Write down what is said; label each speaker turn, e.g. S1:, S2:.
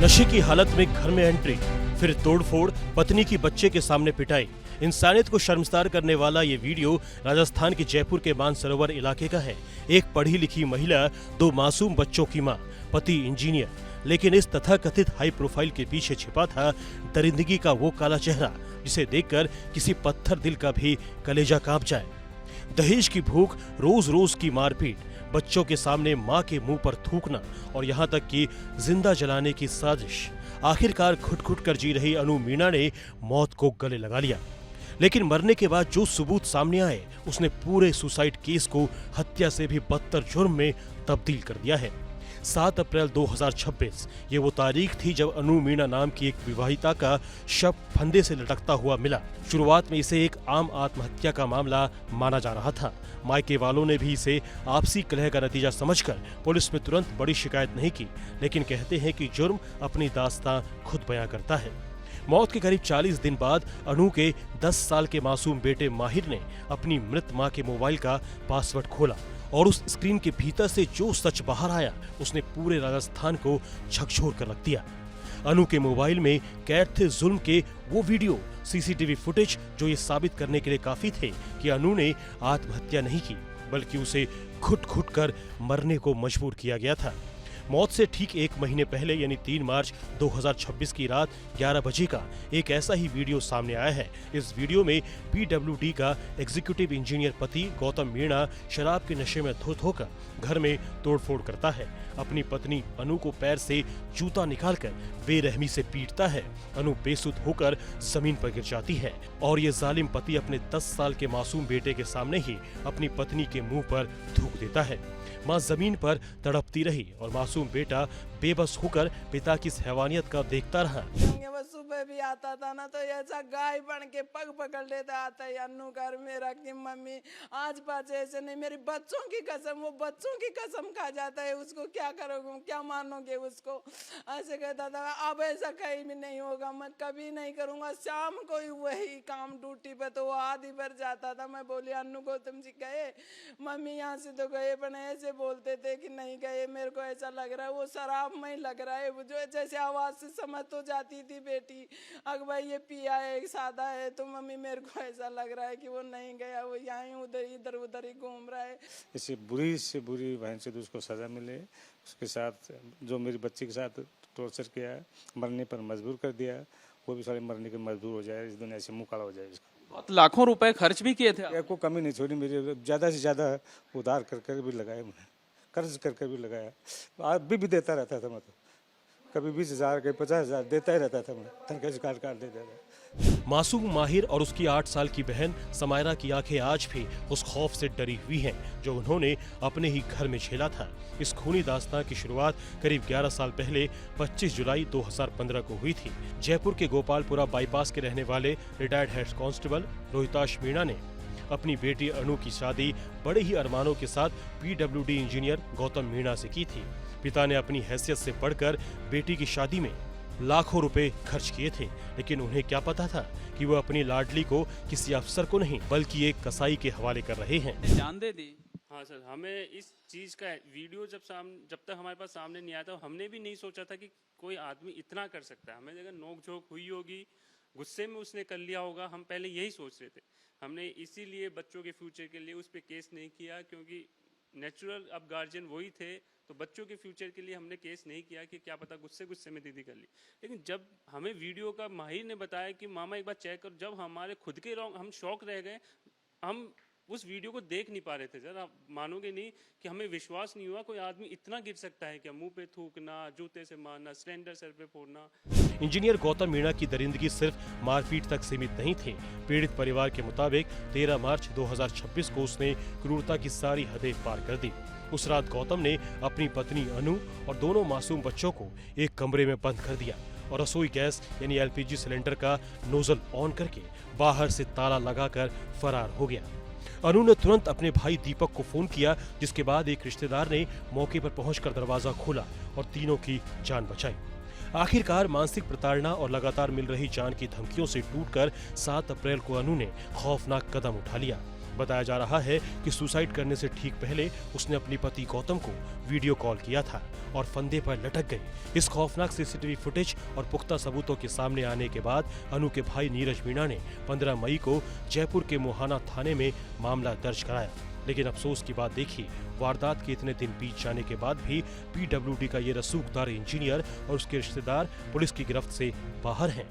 S1: नशे की हालत में घर में एंट्री, फिर तोड़फोड़, पत्नी की बच्चे के सामने पिटाई। इंसानियत को शर्मसार करने वाला ये वीडियो राजस्थान के जयपुर के मानसरोवर इलाके का है। एक पढ़ी लिखी महिला, दो मासूम बच्चों की मां, पति इंजीनियर, लेकिन इस तथाकथित हाई प्रोफाइल के पीछे छिपा था दरिंदगी का वो काला चेहरा जिसे देखकर किसी पत्थर दिल का भी कलेजा कांप जाए। दहेज की भूख, रोज रोज की मारपीट, बच्चों के सामने मां के मुंह पर थूकना और यहां तक कि जिंदा जलाने की साजिश। आखिरकार घुट-घुट कर जी रही अनु मीणा ने मौत को गले लगा लिया। लेकिन मरने के बाद जो सबूत सामने आए, उसने पूरे सुसाइड केस को हत्या से भी बदतर जुर्म में तब्दील कर दिया है। 7 अप्रैल 2026 ये वो तारीख थी जब अनु मीणा नाम की एक विवाहिता का शव फंदे से लटकता हुआ मिला। शुरुआत में इसे एक आम आत्महत्या का मामला माना जा रहा था। मायके वालों ने भी इसे आपसी कलह का नतीजा समझकर पुलिस में तुरंत बड़ी शिकायत नहीं की, लेकिन कहते हैं कि जुर्म अपनी दास्तां खुद बयां करता है। मौत के करीब 40 दिन बाद अनु के 10 साल के मासूम बेटे माहिर ने अपनी मृत मां के मोबाइल का पासवर्ड खोला और उस स्क्रीन के भीतर से जो सच बाहर आया, उसने पूरे राजस्थान को झकझोर कर रख दिया। अनु के मोबाइल में कैद थे जुल्म के वो वीडियो, सीसीटीवी फुटेज जो ये साबित करने के लिए काफी थे कि अनु ने आत्महत्या नहीं की, बल्कि उसे घुट-घुट कर मरने को मजबूर किया गया था। मौत से ठीक एक महीने पहले यानी 3 मार्च 2026 की रात 11 बजे का एक ऐसा ही वीडियो सामने आया है। इस वीडियो में पीडब्ल्यूडी का एग्जीक्यूटिव इंजीनियर पति गौतम मीणा शराब के नशे में धुत होकर घर में तोड़फोड़ करता है। अपनी पत्नी अनु को पैर से जूता निकालकर बेरहमी से पीटता है। अनु बेसुध होकर जमीन पर गिर जाती है और ये जालिम पति अपने 10 साल के मासूम बेटे के सामने ही अपनी पत्नी के मुंह पर थूक देता है। मां जमीन पर तड़पती रही और मासूम बेटा बेबस होकर पिता की इस हैवानियत का देखता रहा।
S2: सुबह भी आता था ना तो ऐसा गाय बन के पग पकड़ लेता आता है अन्नू कर मेरा कि मम्मी आज पाचे ऐसे नहीं, मेरी बच्चों की कसम, वो बच्चों की कसम खा जाता है, उसको क्या करोगे, क्या मानोगे उसको, ऐसे कहता था। अब ऐसा कहीं भी नहीं होगा, मैं कभी नहीं करूंगा। शाम को ही वही काम ड्यूटी पे तो वो आधी पर जाता था। मैं बोली अन्नू को तुम जी गए, मम्मी यहाँ से तो गए, पर ऐसे बोलते थे कि नहीं गए, मेरे को ऐसा लग रहा है वो शराब में ही लग रहा है, वो जो जैसे आवाज से समझ तो जाती थी बेटी अगर भाई ये पिया है सादा है, तो मम्मी मेरे को ऐसा लग रहा है कि वो नहीं गया, वो यहाँ उधर इधर उधर ही घूम रहा है।
S3: इससे बुरी से बुरी बहन से उसको सजा मिले। उसके साथ जो मेरी बच्ची के साथ टॉर्चर किया, मरने पर मजबूर कर दिया, वो भी सारे मरने के मजबूर हो जाए, इस दुनिया से मुँह काला हो जाए। इसका
S4: बहुत लाखों रुपए खर्च भी किए थे,
S3: को कमी नहीं छोड़ी। मेरे ज़्यादा से ज़्यादा उधार कर भी लगाया, मैंने कर्ज कर भी लगाया, आज भी देता रहता था। मैं तो कभी 20,000 कभी 50,000 देता ही रहता था। मैं तनख्वाह काट देता था।
S1: मासूम माहिर और उसकी 8 साल की बहन समायरा की आंखें आज भी उस खौफ से डरी हुई हैं जो उन्होंने अपने ही घर में झेला था। इस खूनी दास्तां की शुरुआत करीब 11 साल पहले 25 जुलाई 2015 को हुई थी। जयपुर के गोपालपुरा बाईपास के रहने वाले retired head constable Rohitash Meena ने अपनी बेटी अनु की शादी बड़े ही अरमानों के साथ पीडब्ल्यूडी इंजीनियर गौतम मीणा से की थी। पिता ने अपनी हैसियत से बढ़कर बेटी की शादी में लाखों रुपए खर्च किए थे, लेकिन उन्हें क्या पता था कि वो अपनी लाडली को किसी अफसर को नहीं बल्कि एक कसाई के हवाले कर रहे हैं।
S4: जान दे दी।
S5: हाँ सर, हमें इस चीज़ का वीडियो जब तक हमारे पास सामने नहीं आया था, हमने भी नहीं सोचा था कि कोई आदमी इतना कर सकता है। हमें अगर नोक झोंक हुई होगी, गुस्से में उसने कर लिया होगा, हम पहले यही सोच रहे थे। हमने इसीलिए बच्चों के फ्यूचर के लिए उस पर केस नहीं किया, क्योंकि नेचुरल अब गार्जियन वही थे, तो बच्चों के फ्यूचर के लिए हमने केस नहीं किया कि क्या पता गुस्से में दीदी कर ली। लेकिन जब हमें वीडियो का माहिर ने बताया कि मामा एक बार चेक करो, जब हमारे खुद के हम शॉक रह गए। हम उस वीडियो को देख नहीं पा रहे थे सर, आप मानोगे नहीं कि हमें विश्वास नहीं हुआ कोई आदमी इतना गिर सकता है क्या। मुंह पे थूकना, जूते से मारना, सिलेंडर सर पे फोड़ना।
S1: इंजीनियर गौतम मीणा की दरिंदगी सिर्फ मारपीट तक सीमित नहीं थी। पीड़ित परिवार के मुताबिक 13 मार्च 2026 को उसने क्रूरता की सारी हदें पार कर दी। उस रात गौतम ने अपनी पत्नी अनु और दोनों मासूम बच्चों को एक कमरे में बंद कर दिया और रसोई गैस यानी एलपीजी सिलेंडर का नोजल ऑन करके बाहर से ताला लगाकर फरार हो गया। अनु ने तुरंत अपने भाई दीपक को फोन किया, जिसके बाद एक रिश्तेदार ने मौके पर पहुंचकर दरवाजा खोला और तीनों की जान बचाई। आखिरकार मानसिक प्रताड़ना और लगातार मिल रही जान की धमकियों से टूटकर 7 अप्रैल को अनु ने खौफनाक कदम उठा लिया। बताया जा रहा है कि सुसाइड करने से ठीक पहले उसने अपने पति गौतम को वीडियो कॉल किया था और फंदे पर लटक गई। इस खौफनाक सीसीटीवी फुटेज और पुख्ता सबूतों के सामने आने के बाद अनु के भाई नीरज मीणा ने 15 मई को जयपुर के मोहाना थाने में मामला दर्ज कराया। लेकिन अफसोस की बात देखिए, वारदात के इतने दिन बीत जाने के बाद भी पीडब्ल्यूडी का ये रसूखदार इंजीनियर और उसके रिश्तेदार पुलिस की गिरफ्त से बाहर हैं।